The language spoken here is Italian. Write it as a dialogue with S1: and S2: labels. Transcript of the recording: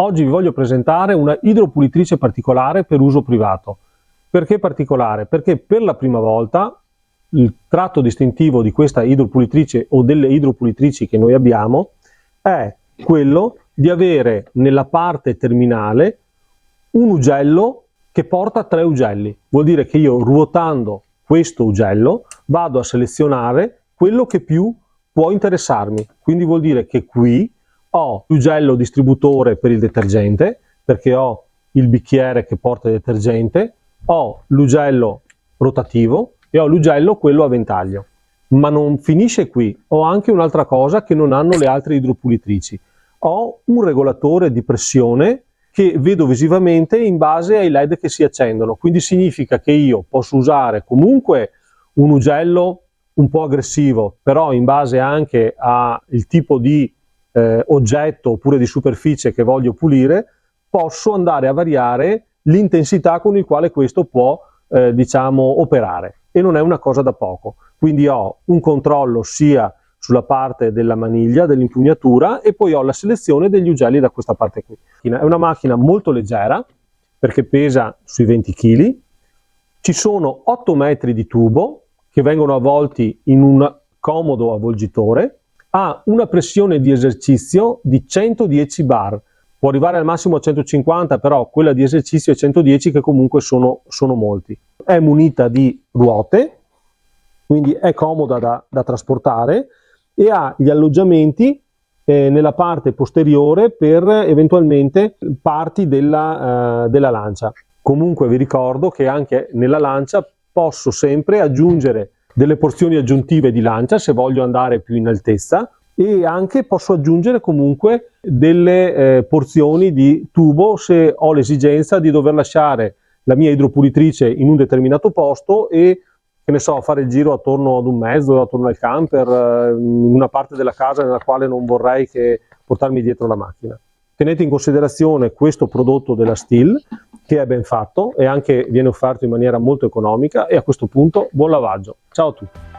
S1: Oggi vi voglio presentare una idropulitrice particolare per uso privato. Perché particolare? Perché per la prima volta il tratto distintivo di questa idropulitrice o delle idropulitrici che noi abbiamo è quello di avere nella parte terminale un ugello che porta 3 ugelli. Vuol dire che io, ruotando questo ugello, vado a selezionare quello che più può interessarmi. Quindi vuol dire che qui ho l'ugello distributore per il detergente, perché ho il bicchiere che porta il detergente, ho l'ugello rotativo e ho l'ugello quello a ventaglio. Ma non finisce qui, ho anche un'altra cosa che non hanno le altre idropulitrici. Ho un regolatore di pressione che vedo visivamente in base ai LED che si accendono, quindi significa che io posso usare comunque un ugello un po' aggressivo, però in base anche al tipo di oggetto oppure di superficie che voglio pulire, posso andare a variare l'intensità con il quale questo può diciamo operare, e non è una cosa da poco. Quindi ho un controllo sia sulla parte della maniglia, dell'impugnatura, e poi ho la selezione degli ugelli da questa parte qui. È una macchina molto leggera perché pesa sui 20 kg, ci sono 8 metri di tubo che vengono avvolti in un comodo avvolgitore, ha una pressione di esercizio di 110 bar, può arrivare al massimo a 150, però quella di esercizio è 110, che comunque sono molti. È munita di ruote, quindi è comoda da trasportare, e ha gli alloggiamenti nella parte posteriore per eventualmente parti della lancia. Comunque vi ricordo che anche nella lancia posso sempre aggiungere delle porzioni aggiuntive di lancia se voglio andare più in altezza, e anche posso aggiungere comunque delle porzioni di tubo se ho l'esigenza di dover lasciare la mia idropulitrice in un determinato posto e, che ne so, fare il giro attorno ad un mezzo, attorno al camper, in una parte della casa nella quale non vorrei che portarmi dietro la macchina. Tenete in considerazione questo prodotto della Stihl, che è ben fatto e anche viene offerto in maniera molto economica, e a questo punto buon lavaggio. Ciao a tutti!